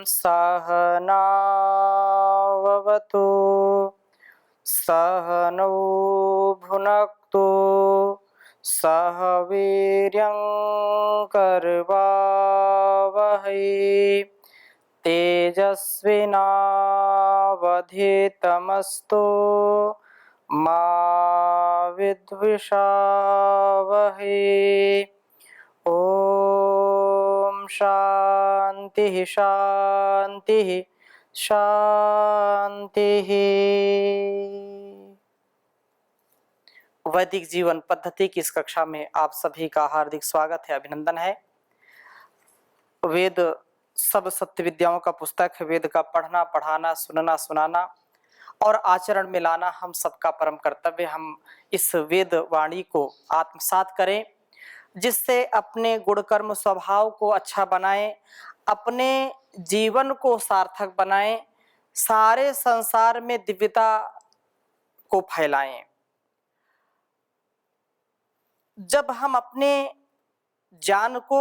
सहनाववतु सहनौ भुनक्तु सह वीर्यं करवावहै तेजस्विनावधीतमस्तु मा विद्विषावहै। ओम शांति शांति शांति। वैदिक जीवन पद्धति की इस कक्षा में आप सभी का हार्दिक स्वागत है, अभिनंदन है। वेद सब सत्य विद्याओं का पुस्तक है। वेद का पढ़ना, पढ़ाना, सुनना, सुनाना और आचरण में लाना हम सबका परम कर्तव्य। हम इस वेद वाणी को आत्मसात करें, जिससे अपने गुण कर्म स्वभाव को अच्छा बनाएं, अपने जीवन को सार्थक बनाएं, सारे संसार में दिव्यता को फैलाएं। जब हम अपने ज्ञान को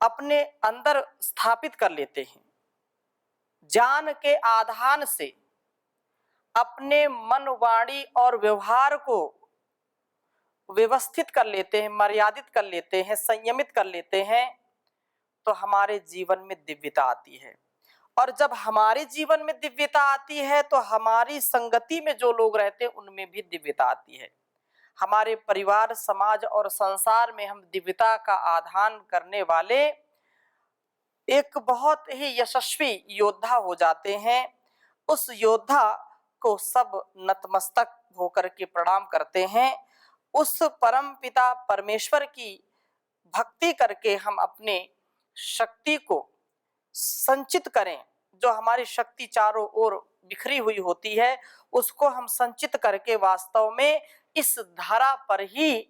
अपने अंदर स्थापित कर लेते हैं, ज्ञान के आधान से अपने मन, वाणी और व्यवहार को व्यवस्थित कर लेते हैं, मर्यादित कर लेते हैं, संयमित कर लेते हैं, तो हमारे जीवन में दिव्यता आती है। और जब हमारे जीवन में दिव्यता आती है तो हमारी संगति में जो लोग रहते हैं उनमें भी दिव्यता आती है। हमारे परिवार, समाज और संसार में हम दिव्यता का आधान करने वाले एक बहुत ही यशस्वी योद्धा हो जाते हैं। उस योद्धा को सब नतमस्तक होकर के प्रणाम करते हैं। उस परम पिता परमेश्वर की भक्ति करके हम अपने शक्ति को संचित करें। जो हमारी शक्ति चारों ओर बिखरी हुई होती है उसको हम संचित करके वास्तव में इस धरा पर ही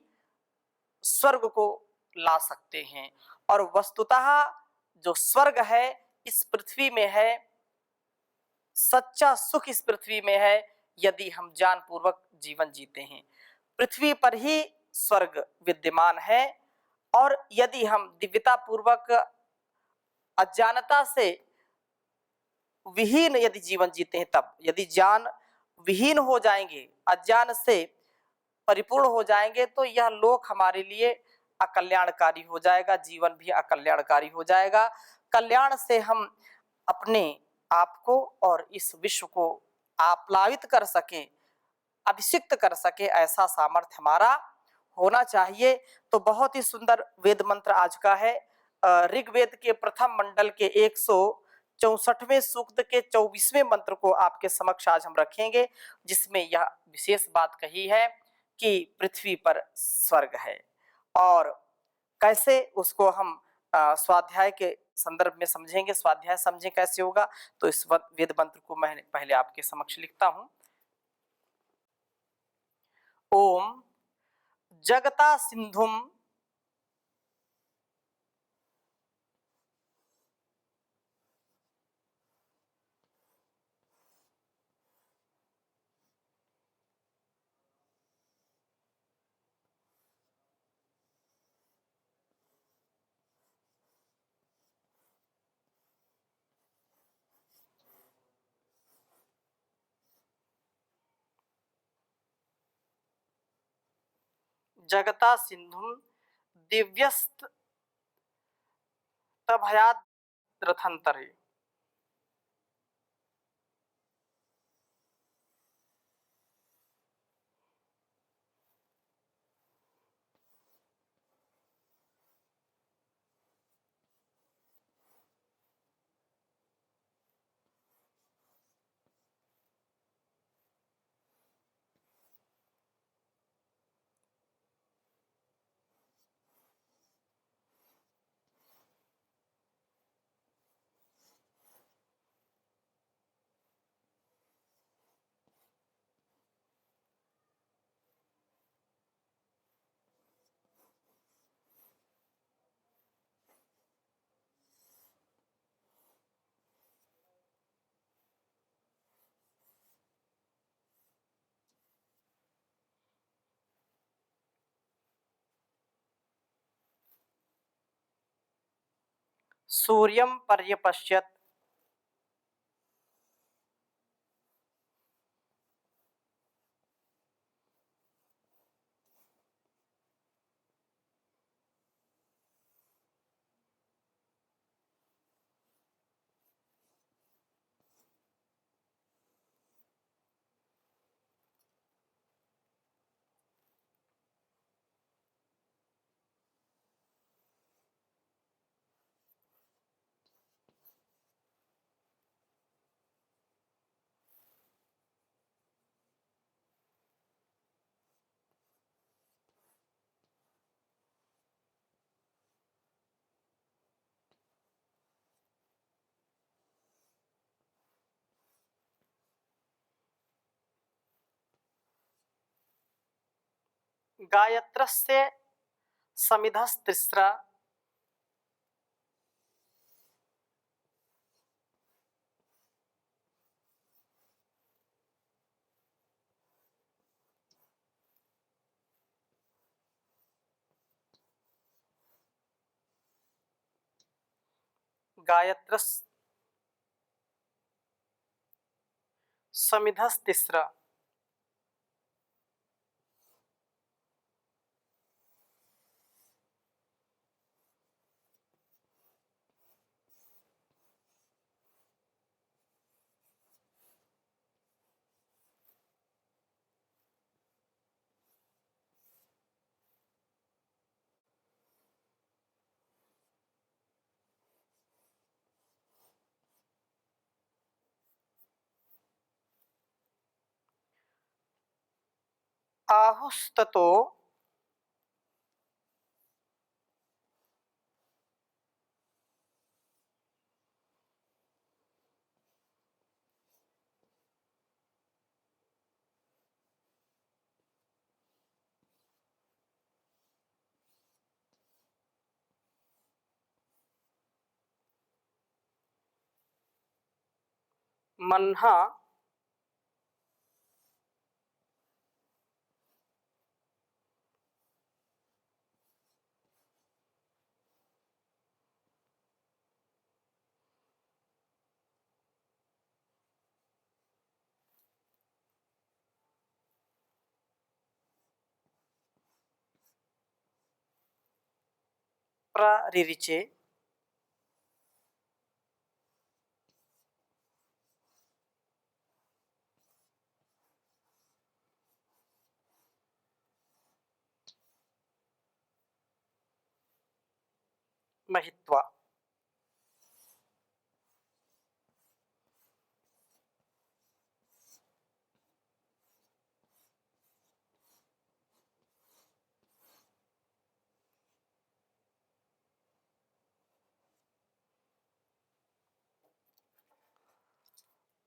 स्वर्ग को ला सकते हैं। और वस्तुतः जो स्वर्ग है इस पृथ्वी में है, सच्चा सुख इस पृथ्वी में है यदि हम ज्ञान पूर्वक जीवन जीते हैं। पृथ्वी पर ही स्वर्ग विद्यमान है। और यदि हम दिव्यता पूर्वक अज्ञानता से विहीन यदि जीवन जीते हैं, तब यदि ज्ञान विहीन हो जाएंगे, अज्ञान से परिपूर्ण हो जाएंगे, तो यह लोक हमारे लिए अकल्याणकारी हो जाएगा, जीवन भी अकल्याणकारी हो जाएगा। कल्याण से हम अपने आप को और इस विश्व को आप्लावित कर सके, अभिषिक्त कर सके, ऐसा सामर्थ्य हमारा होना चाहिए। तो बहुत ही सुंदर वेद मंत्र आज का है। ऋग्वेद के प्रथम मंडल के 164वें सूक्त के 24वें मंत्र को आपके समक्ष आज हम रखेंगे, जिसमें यह विशेष बात कही है कि पृथ्वी पर स्वर्ग है। और कैसे उसको हम स्वाध्याय के संदर्भ में समझेंगे, स्वाध्याय समझें कैसे होगा, तो इस वेद मंत्र को मैं पहले आपके समक्ष लिखता हूं। ओम जगता सिंधुम जगता सिंधुम दिव्यस्त तभयात रथंतरे। सूर्यं पर्यपश्यत् गायत्रस्य समिधस्तिस्रा गायत्रस् समिधस्तिस्रा आहुस्ततो मन्हा प्ररिरिचे महित्वा।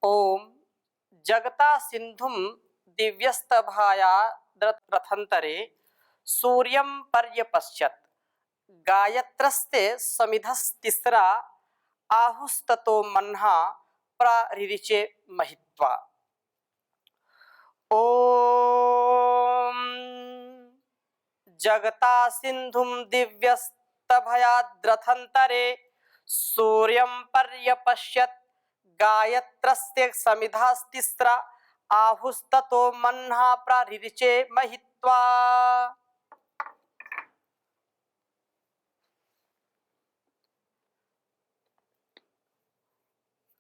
ओम जगता सिंधुम दिव्यस्तभाया रथंतरे सूर्यं पर्यपश्यत् गायत्रस्ते समिधस्तिस्रा आहुस्ततो मन्हा प्ररिरिचे महित्वा। ओम जगता सिंधुम दिव्यस्तभयाद्रथंतरे सूर्यं पर्यपश्यत् गायत्रस्य समिधास्तिस्रा आहुस्ततो मन्हा प्ररिरिचे महित्वा।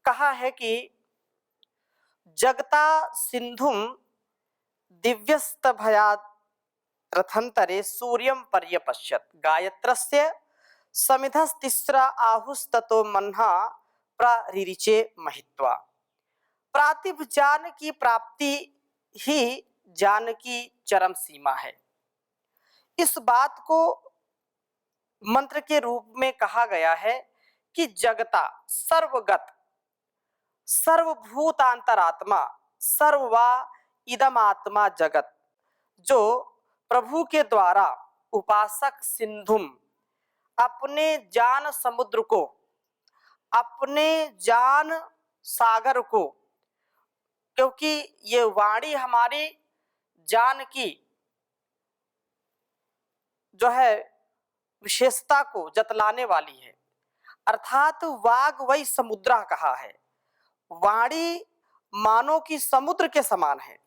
कहा है कि जगता सिंधुम दिव्यस्तभयात् रथंतरे सूर्यं पर्यपश्यत् गायत्रस्य समिधस्तिस्रा आहुस्ततो मन्हा प्ररिरिचे महित्वा। प्रातिभ ज्ञान की प्राप्ति ही ज्ञान की चरम सीमा है। इस बात को मंत्र के रूप में कहा गया है कि जगता सर्वगत सर्वभूतांतरात्मा सर्ववा इदमात्मा जगत जो प्रभु के द्वारा उपासक सिंधुम अपने ज्ञान समुद्र को अपने ज्ञान सागर को, क्योंकि ये वाणी हमारी ज्ञान की जो है विशेषता को जतलाने वाली है, अर्थात वाग वही समुद्रा कहा है। वाणी मानो की समुद्र के समान है,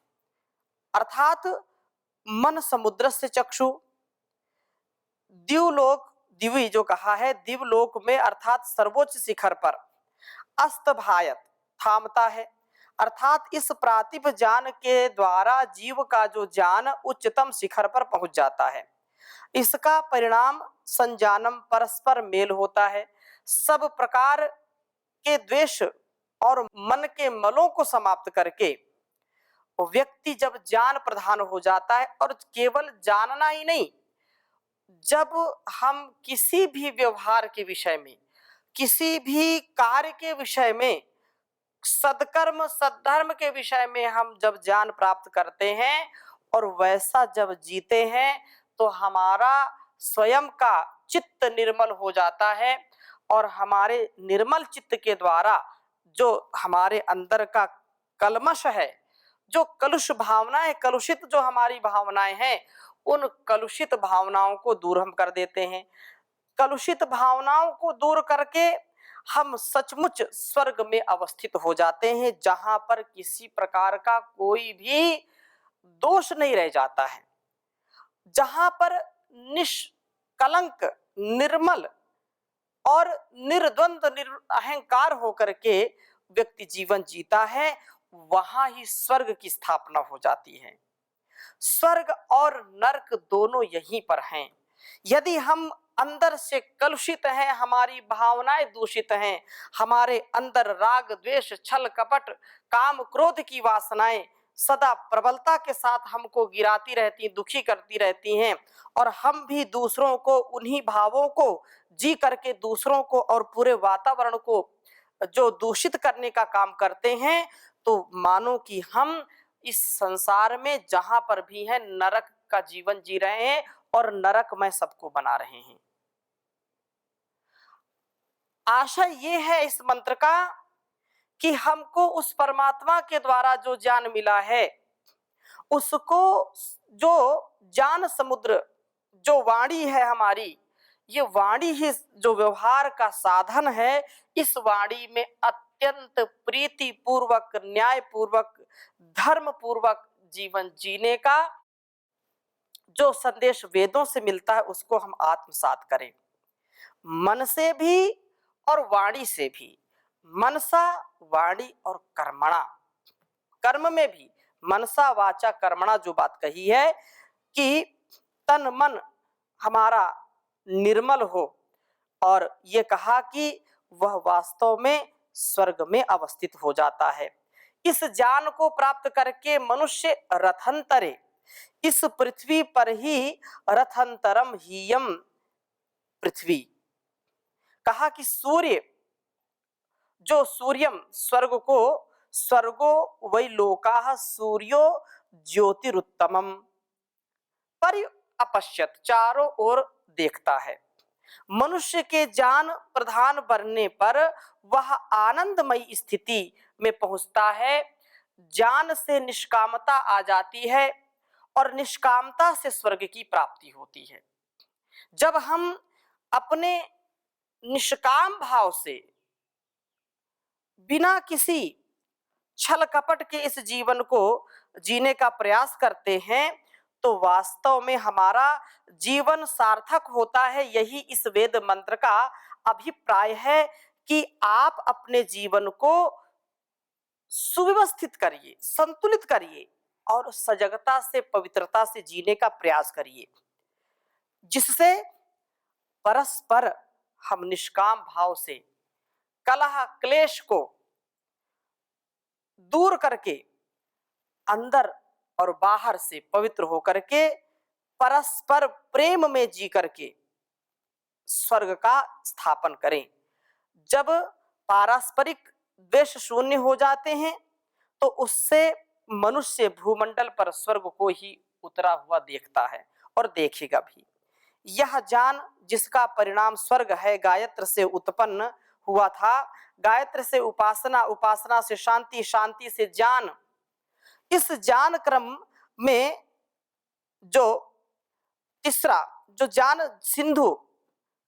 अर्थात मन समुद्र से चक्षु। दिवलोक दिवी जो कहा है, दिवलोक में अर्थात सर्वोच्च शिखर पर अस्तभायत थामता है, अर्थात इस प्रातिभ ज्ञान के द्वारा जीव का जो ज्ञान उच्चतम शिखर पर पहुंच जाता है। इसका परिणाम संजानम परस्पर मेल होता है। सब प्रकार के द्वेष और मन के मलों को समाप्त करके व्यक्ति जब ज्ञान प्रधान हो जाता है, और केवल जानना ही नहीं, जब हम किसी भी व्यवहार के विषय में, किसी भी कार्य के विषय में, सदकर्म सद्धर्म के विषय में हम जब ज्ञान प्राप्त करते हैं और वैसा जब जीते हैं, तो हमारा स्वयं का चित्त निर्मल हो जाता है। और हमारे निर्मल चित्त के द्वारा जो हमारे अंदर का कलमश है, जो कलुष भावनाएं, कलुषित जो हमारी भावनाएं हैं, उन कलुषित भावनाओं को दूर हम कर देते हैं। कलुषित भावनाओं को दूर करके हम सचमुच स्वर्ग में अवस्थित हो जाते हैं, जहां पर किसी प्रकार का कोई भी दोष नहीं रह जाता है, जहां पर निष्कलंक, निर्मल और निर्द्वंद अहंकार होकर के व्यक्ति जीवन जीता है, वहां ही स्वर्ग की स्थापना हो जाती है। स्वर्ग और नरक दोनों यहीं पर हैं। यदि हम अंदर से कलुषित हैं, हमारी भावनाएं दूषित हैं, हमारे अंदर राग द्वेष छल कपट काम क्रोध की वासनाएं सदा प्रबलता के साथ हमको गिराती रहती, दुखी करती रहती हैं, और हम भी दूसरों को उन्हीं भावों को जी करके दूसरों को और पूरे वातावरण को जो दूषित करने का काम करते हैं, तो मानो कि हम इस संसार में जहां पर भी हैं नरक का जीवन जी रहे हैं और नरक में सबको बना रहे हैं। आशा ये है इस मंत्र का कि हमको उस परमात्मा के द्वारा जो ज्ञान मिला है, उसको जो ज्ञान समुद्र, जो वाणी है हमारी, ये वाणी ही जो व्यवहार का साधन है, इस वाणी में अत्यंत प्रीति पूर्वक, न्याय पूर्वक, धर्म पूर्वक जीवन जीने का जो संदेश वेदों से मिलता है, उसको हम आत्मसात करें, मन से भी और वाणी से भी। मनसा वाणी और कर्मणा, कर्म में भी मनसा वाचा कर्मणा जो बात कही है कि तन मन हमारा निर्मल हो, और ये कहा कि वह वास्तव में स्वर्ग में अवस्थित हो जाता है। इस ज्ञान को प्राप्त करके मनुष्य रथंतरे, इस पृथ्वी पर ही रथंतरम हीयम पृथ्वी, कहा कि सूर्य जो सूर्यम स्वर्ग को, स्वर्गो वै लोकाः सूर्यो ज्योतिरुत्तमम परि अपश्यत, चारों ओर देखता है। मनुष्य के ज्ञान प्रधान बनने पर वह आनंदमयी स्थिति में पहुंचता है। ज्ञान से निष्कामता आ जाती है और निष्कामता से स्वर्ग की प्राप्ति होती है। जब हम अपने निष्काम भाव से बिना किसी छल कपट के इस जीवन को जीने का प्रयास करते हैं, तो वास्तव में हमारा जीवन सार्थक होता है। यही इस वेद मंत्र का अभिप्राय है कि आप अपने जीवन को सुव्यवस्थित करिए, संतुलित करिए और सजगता से, पवित्रता से जीने का प्रयास करिए, जिससे परस्पर हम निष्काम भाव से कलह क्लेश को दूर करके अंदर और बाहर से पवित्र होकर के परस्पर प्रेम में जी करके स्वर्ग का स्थापन करें। जब पारस्परिक द्वेष शून्य हो जाते हैं, तो उससे मनुष्य भूमंडल पर स्वर्ग को ही उतरा हुआ देखता है और देखेगा भी। यह ज्ञान जिसका परिणाम स्वर्ग है, गायत्र से उत्पन्न हुआ था। गायत्र से उपासना, उपासना से शांति, शांति से ज्ञान। इस ज्ञान क्रम में जो तीसरा जो ज्ञान सिंधु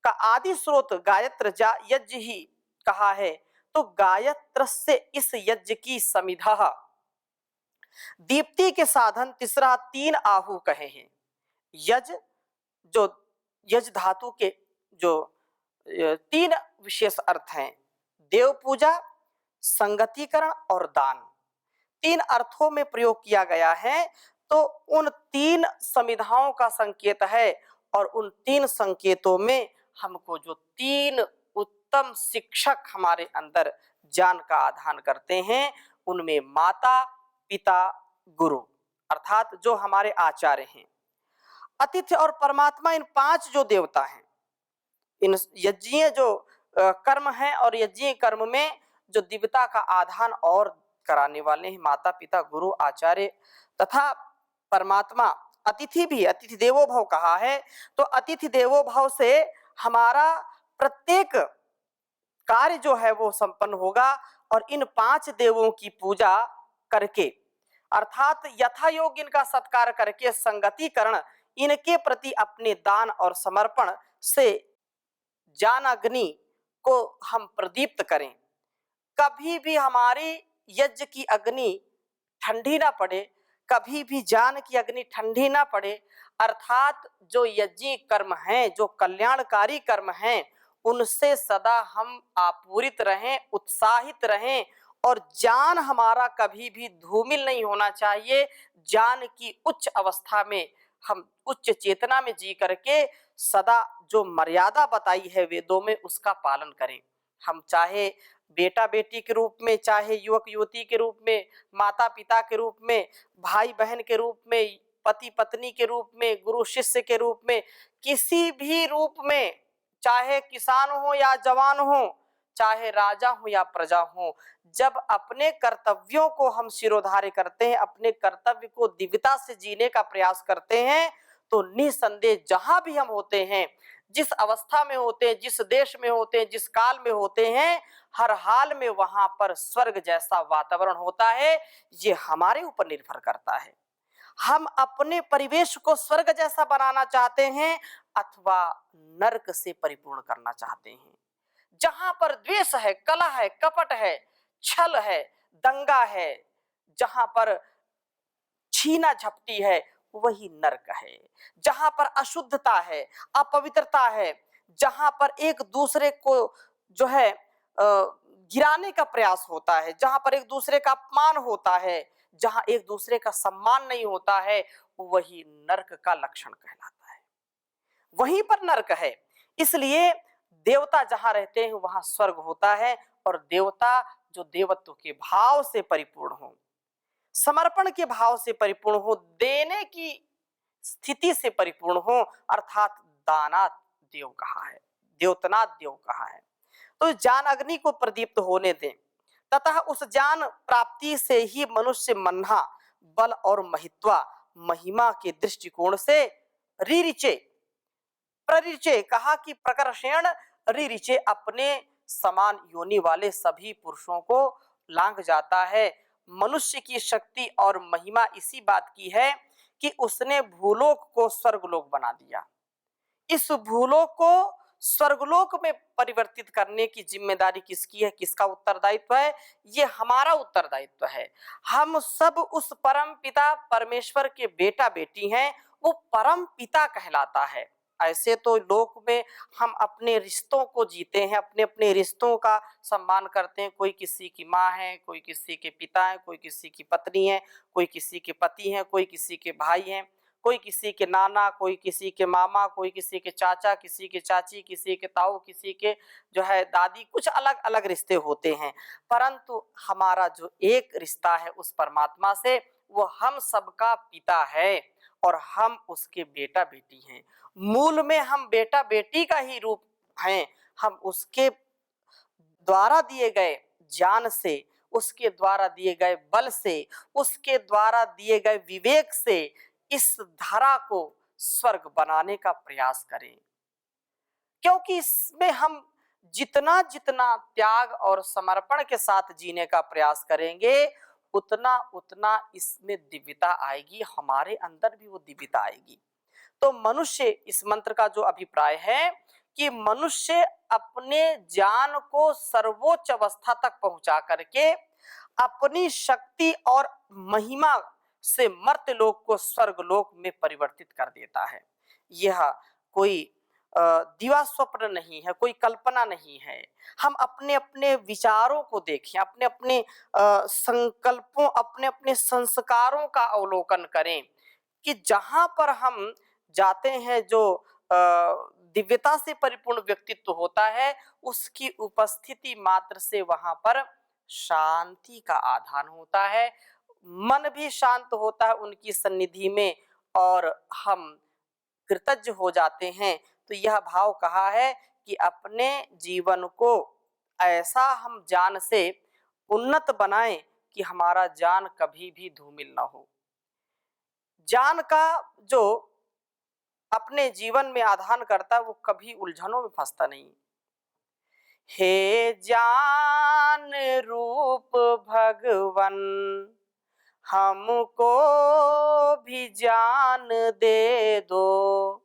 का आदि स्रोत गायत्र यज्ञ ही कहा है, तो गायत्र से इस यज्ञ की समिधा दीप्ति के साधन तीसरा 3 आहु कहे हैं। यज जो यज धातु के जो 3 विशेष अर्थ हैं, देव पूजा, संगतिकरण और दान, 3 अर्थों में प्रयोग किया गया है। तो उन 3 समिधाओं का संकेत है और उन 3 संकेतों में हमको जो 3 उत्तम शिक्षक हमारे अंदर ज्ञान का आधान करते हैं, उनमें माता, पिता, गुरु अर्थात जो हमारे आचार्य हैं, अतिथि और परमात्मा, इन 5 जो देवता हैं, इन यज्ञीय जो कर्म हैं और यज्ञीय कर्म में जो दिव्यता का आधान और कराने वाले हैं माता, पिता, गुरु, आचार्य तथा परमात्मा। अतिथि भी अतिथि देवो भव कहा है, तो अतिथि देवो भव से हमारा प्रत्येक कार्य जो है वो संपन्न होगा। और इन 5 देवों की पूजा करके अर्थात यथा योग्य इनका सत्कार करके संगतिकरण, इनके प्रति अपने दान और समर्पण से ज्ञान अग्नि को हम प्रदीप्त करें। कभी भी हमारी यज्ञ की अग्नि ठंडी ना पड़े, कभी भी ज्ञान की अग्नि ठंडी ना पड़े, अर्थात जो यज्ञ कर्म हैं, जो कल्याणकारी कर्म हैं, उनसे सदा हम आपूरित रहें, उत्साहित रहें और ज्ञान हमारा कभी भी धूमिल नहीं होना चाहिए। ज्ञान की उच्च अवस्था में हम उच्च चेतना में जी करके सदा जो मर्यादा बताई है वेदों में उसका पालन करें। हम चाहे बेटा बेटी के रूप में, चाहे युवक युवती के रूप में, माता पिता के रूप में, भाई बहन के रूप में, पति पत्नी के रूप में, गुरु शिष्य के रूप में, किसी भी रूप में, चाहे किसान हो या जवान हो, चाहे राजा हो या प्रजा हो, जब अपने कर्तव्यों को हम सिरोधार्य करते हैं, अपने कर्तव्य को दिव्यता से जीने का प्रयास करते हैं, तो निसंदेह जहां भी हम होते हैं, जिस अवस्था में होते हैं, जिस देश में होते हैं, जिस काल में होते हैं, हर हाल में वहां पर स्वर्ग जैसा वातावरण होता है। ये हमारे ऊपर निर्भर करता है, हम अपने परिवेश को स्वर्ग जैसा बनाना चाहते हैं अथवा नरक से परिपूर्ण करना चाहते हैं। जहां पर द्वेष है, कलह है, कपट है, छल है, दंगा है, जहां पर छीना झपटी है, वही नरक है। जहां पर अशुद्धता है, अपवित्रता है, जहां पर एक दूसरे को जो है गिराने का प्रयास होता है, जहां पर एक दूसरे का अपमान होता है, जहां एक दूसरे का सम्मान नहीं होता है, वही नरक का लक्षण कहलाता है, वहीं पर नरक है। इसलिए देवता जहां रहते हैं वहां स्वर्ग होता है, और देवता जो देवत्व के भाव से परिपूर्ण हो, समर्पण के भाव से परिपूर्ण हो, देने की स्थिति से परिपूर्ण हो, अर्थात दानात देव कहा है, द्योतनाथ देव कहा है। तो ज्ञान अग्नि को प्रदीप्त होने दें, तथा उस ज्ञान प्राप्ति से ही मनुष्य मन्हा बल और महित्वा महिमा के दृष्टिकोण से रिरिचे, प्ररिचे कहा कि प्रकर्षण रिरिचे अपने समान योनि वाले सभी पुरुषों को लांघ जाता है। मनुष्य की शक्ति और महिमा इसी बात की है कि उसने भूलोक को स्वर्गलोक बना दिया। इस भूलोक को स्वर्गलोक में परिवर्तित करने की जिम्मेदारी किसकी है, किसका उत्तरदायित्व है? ये हमारा उत्तरदायित्व है। हम सब उस परम पिता परमेश्वर के बेटा बेटी हैं, वो परम पिता कहलाता है। ऐसे तो लोक में हम अपने रिश्तों को जीते हैं, अपने अपने रिश्तों का सम्मान करते हैं। कोई किसी की माँ है, कोई किसी के पिता है, कोई किसी की पत्नी है, कोई किसी के पति हैं, कोई किसी के भाई हैं, कोई किसी के नाना, कोई किसी के मामा, कोई किसी के चाचा, किसी के चाची, किसी के ताऊ, किसी के जो है दादी, कुछ अलग अलग रिश्ते होते हैं। परंतु हमारा जो एक रिश्ता है उस परमात्मा से, वो हम सबका पिता है और हम उसके बेटा बेटी हैं। मूल में हम बेटा बेटी का ही रूप हैं। हम उसके द्वारा दिए गए ज्ञान से, उसके द्वारा दिए गए बल से, उसके द्वारा दिए गए विवेक से इस धरा को स्वर्ग बनाने का प्रयास करें, क्योंकि इसमें हम जितना जितना त्याग और समर्पण के साथ जीने का प्रयास करेंगे, उतना उतना इसमें दिव्यता आएगी, हमारे अंदर भी वो दिव्यता आएगी। तो मनुष्य इस मंत्र का जो अभिप्राय है कि मनुष्य अपने ज्ञान को सर्वोच्च अवस्था तक पहुंचा करके अपनी शक्ति और महिमा से मर्त्यलोक को स्वर्गलोक में परिवर्तित कर देता है। यह कोई दिवा स्वप्न नहीं है, कोई कल्पना नहीं है। हम अपने अपने विचारों को देखें, अपने अपने संकल्पों, अपने अपने संस्कारों का अवलोकन करें कि जहां पर हम जाते हैं, जो दिव्यता से परिपूर्ण व्यक्तित्व होता है, उसकी उपस्थिति मात्र से वहां पर शांति का आधान होता है, मन भी शांत होता है उनकी सन्निधि में और हम कृतज्ञ हो जाते हैं। तो यह भाव कहा है कि अपने जीवन को ऐसा हम ज्ञान से उन्नत बनाएं कि हमारा ज्ञान कभी भी धूमिल ना हो। ज्ञान का जो अपने जीवन में आधान करता है वो कभी उलझनों में फंसता नहीं। हे ज्ञान रूप भगवन हमको भी ज्ञान दे दो,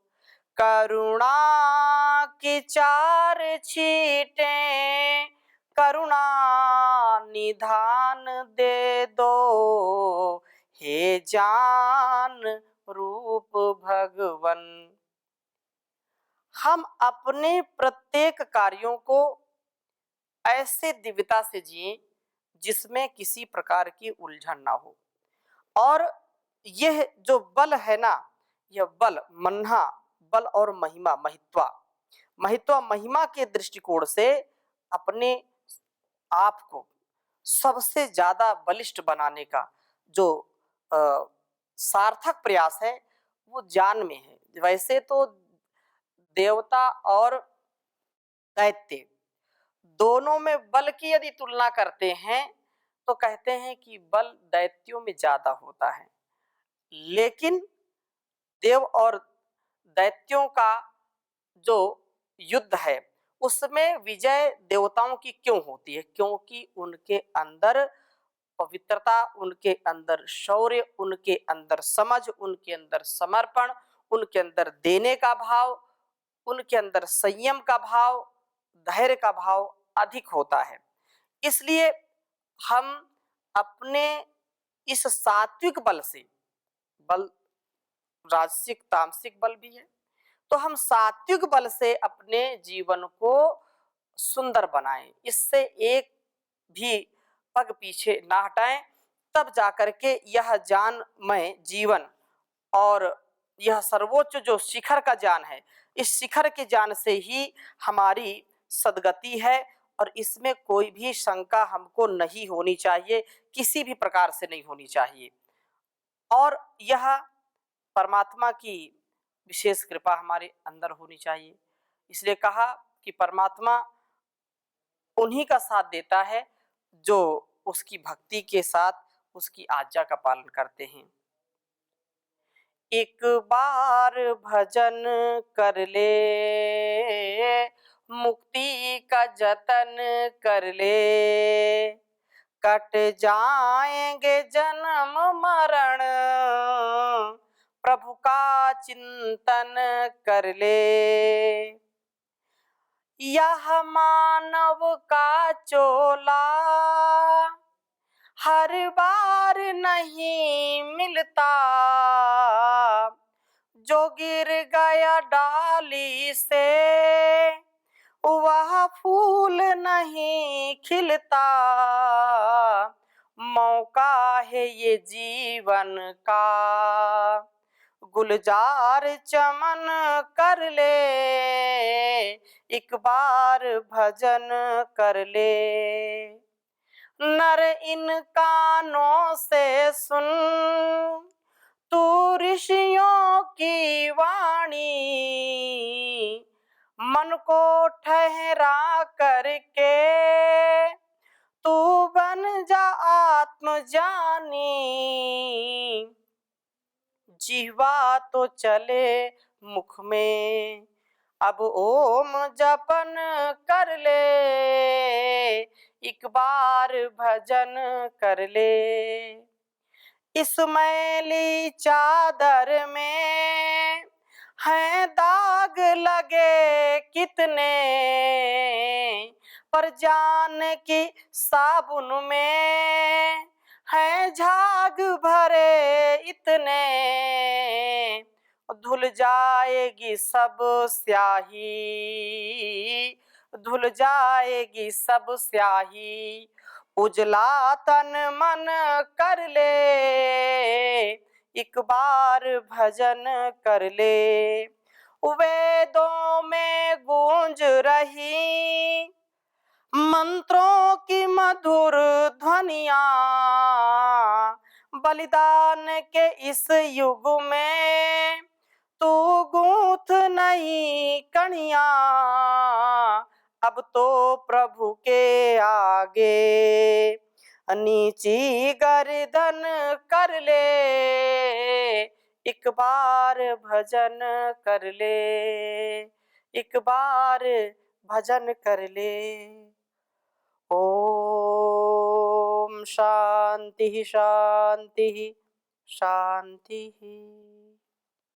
करुणा की चार छींटें करुणा निधान दे दो, हे ज्ञान रूप भगवन। हम अपने प्रत्येक कार्यों को ऐसे दिव्यता से जिएं जिसमें किसी प्रकार की उलझन ना हो। और यह जो बल है ना, यह बल मन्हा बल और महिमा महिमा के दृष्टिकोण से अपने आप को सबसे ज्यादा बलिष्ठ बनाने का जो सार्थक प्रयास है वो ज्ञान में है। वैसे तो देवता और दैत्य दोनों में बल की यदि तुलना करते हैं तो कहते हैं कि बल दैत्यों में ज्यादा होता है, लेकिन देव और दैत्यों का जो युद्ध है उसमें विजय देवताओं की क्यों होती है? क्योंकि उनके अंदर पवित्रता, उनके अंदर शौर्य, उनके अंदर समझ, उनके अंदर समर्पण, उनके अंदर देने का भाव, उनके अंदर संयम का भाव, धैर्य का भाव अधिक होता है। इसलिए हम अपने इस सात्विक बल से, बल राजसिक तामसिक बल भी है, तो हम सात्विक बल से अपने जीवन को सुंदर बनाएं, इससे एक भी पग पीछे ना हटाएं, तब जाकर के यह ज्ञानमय जीवन और यह सर्वोच्च जो शिखर का ज्ञान है, इस शिखर के ज्ञान से ही हमारी सद्गति है और इसमें कोई भी शंका हमको नहीं होनी चाहिए, किसी भी प्रकार से नहीं होनी चाहिए। और यह परमात्मा की विशेष कृपा हमारे अंदर होनी चाहिए। इसलिए कहा कि परमात्मा उन्हीं का साथ देता है जो उसकी भक्ति के साथ उसकी आज्ञा का पालन करते हैं। एक बार भजन कर ले, मुक्ति का जतन कर ले, कट जाएंगे जन्म मरण, प्रभु का चिंतन कर ले। यह मानव का चोला हर बार नहीं मिलता, जो गिर गया डाली से वह फूल नहीं खिलता, मौका है ये जीवन का, गुलजार चमन कर ले, एक बार भजन कर ले। नर इन कानों से सुन तू ऋषियों की वाणी, मन को ठहरा करके तू बन जा आत्मज्ञानी, जिह्वा तो चले मुख में, अब ओम जपन कर ले, एक बार भजन कर ले। इस मैली चादर में हैं दाग लगे कितने, पर जान की साबुन में है झाग भरे इतने, धुल जाएगी सब स्याही, धुल जाएगी सब स्याही, उजला तन मन कर ले, एक बार भजन कर ले। वेदों में गूंज रही मंत्रों की मधुर ध्वनियां, बलिदान के इस युग में तू गूंथ नहीं कणियां, अब तो प्रभु के आगे नीची गर्दन कर ले, एक बार भजन कर ले, एक बार भजन कर ले। ओम शांति शांति शांति।